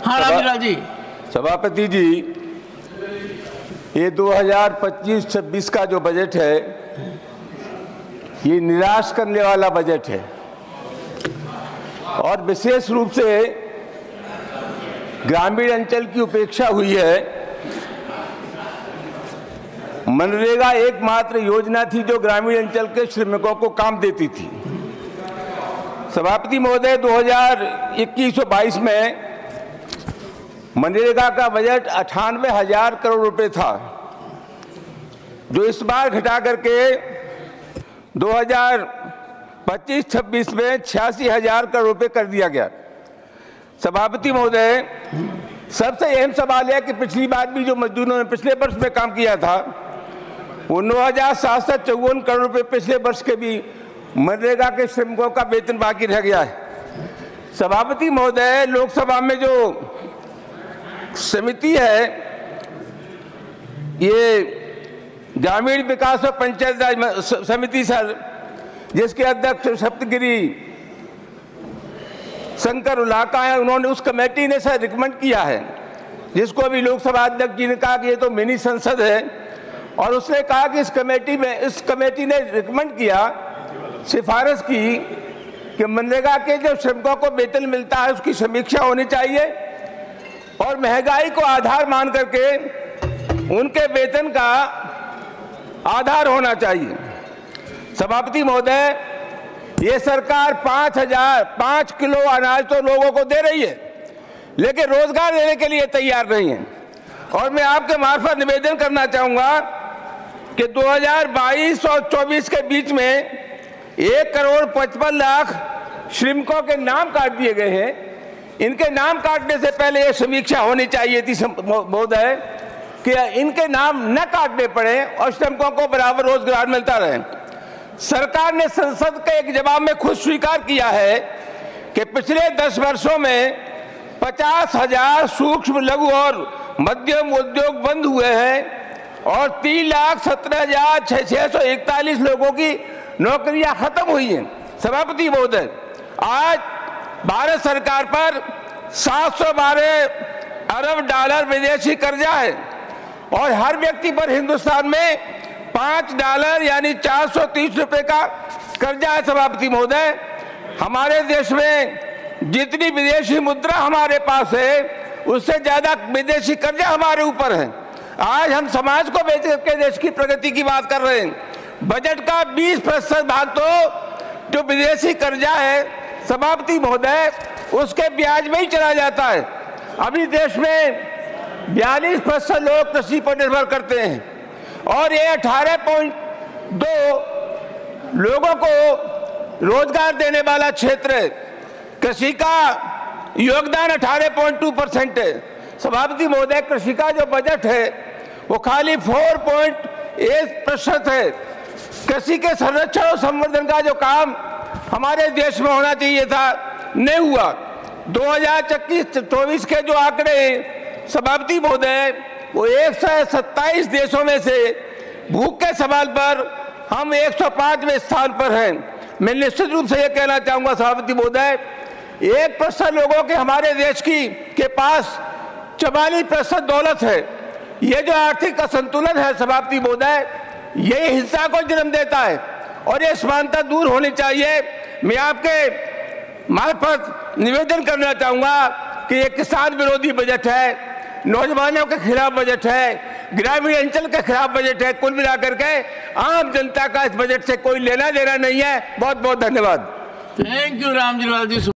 हाँ रामजीलाल जी। सभापति जी, ये 2025-26 का जो बजट है ये निराश करने वाला बजट है और विशेष रूप से ग्रामीण अंचल की उपेक्षा हुई है। मनरेगा एकमात्र योजना थी जो ग्रामीण अंचल के श्रमिकों को काम देती थी। सभापति महोदय, 2021-22 में मनरेगा का बजट 98,000 करोड़ रुपए था, जो इस बार घटा करके 2025-26 में 86,000 करोड़ रुपए कर दिया गया। सभापति महोदय, सबसे अहम सवाल है कि पिछली बार भी जो मजदूरों ने पिछले वर्ष में काम किया था वो 9,754 करोड़ रुपए पिछले वर्ष के भी मनरेगा के श्रमिकों का वेतन बाकी रह गया है। सभापति महोदय, लोकसभा में जो समिति है ये ग्रामीण विकास और पंचायत राज समिति सर, जिसके अध्यक्ष सप्तगिरी शंकर उलाका है, उन्होंने उस कमेटी ने सर रिकमेंड किया है, जिसको अभी लोकसभा अध्यक्ष जी ने कहा कि ये तो मिनी संसद है, और उसने कहा कि इस कमेटी ने रिकमेंड किया, सिफारिश की कि मनरेगा के जो श्रमिकों को वेतन मिलता है उसकी समीक्षा होनी चाहिए और महंगाई को आधार मान करके उनके वेतन का आधार होना चाहिए। सभापति महोदय, ये सरकार 5 किलो अनाज तो लोगों को दे रही है, लेकिन रोजगार देने के लिए तैयार नहीं है। और मैं आपके मार्फत निवेदन करना चाहूंगा कि 2022 और 24 के बीच में 1,55,00,000 श्रमिकों के नाम काट दिए गए हैं। इनके नाम काटने से पहले ये समीक्षा होनी चाहिए थी महोदय कि इनके नाम न काटने पड़े और श्रमिकों को बराबर रोजगार मिलता रहे। सरकार ने संसद के एक जवाब में खुद स्वीकार किया है कि पिछले 10 वर्षों में 50,000 सूक्ष्म, लघु और मध्यम उद्योग बंद हुए हैं और 3,17,641 लोगों की नौकरियां खत्म हुई हैं। सभापति महोदय, आज भारत सरकार पर 712 अरब डॉलर विदेशी कर्जा है और हर व्यक्ति पर हिंदुस्तान में $5 यानी 430 रुपए का कर्जा है। सभापति महोदय, हमारे देश में जितनी विदेशी मुद्रा हमारे पास है उससे ज्यादा विदेशी कर्जा हमारे ऊपर है। आज हम समाज को बेच करके देश की प्रगति की बात कर रहे हैं। बजट का 20% भाग तो जो विदेशी कर्जा है सभापति महोदय उसके ब्याज में ही चला जाता है। अभी देश में 42% लोग कृषि पर निर्भर करते हैं और ये 18.2 लोगों को रोजगार देने वाला क्षेत्र है। कृषि का योगदान 18.2% है। सभापति महोदय, कृषि का जो बजट है वो खाली 4.1% है। कृषि के संरक्षण और संवर्धन का जो काम हमारे देश में होना चाहिए था नहीं हुआ। 2021-24 के जो आंकड़े सभापति महोदय वो 127 देशों में से भूख के सवाल पर हम 105वें स्थान पर हैं। मैं निश्चित रूप से ये कहना चाहूंगा सभापति महोदय, 1% लोगों के हमारे देश के पास 44% दौलत है। ये जो आर्थिक असंतुलन है सभापति महोदय, ये हिंसा को जन्म देता है और ये समानता दूर होनी चाहिए। मैं आपके मार्फत निवेदन करना चाहूंगा कि ये किसान विरोधी बजट है, नौजवानों के खिलाफ बजट है, ग्रामीण अंचल के खिलाफ बजट है। कुल मिलाकर के आम जनता का इस बजट से कोई लेना देना नहीं है। बहुत बहुत धन्यवाद। Thank you Ramjilal ji.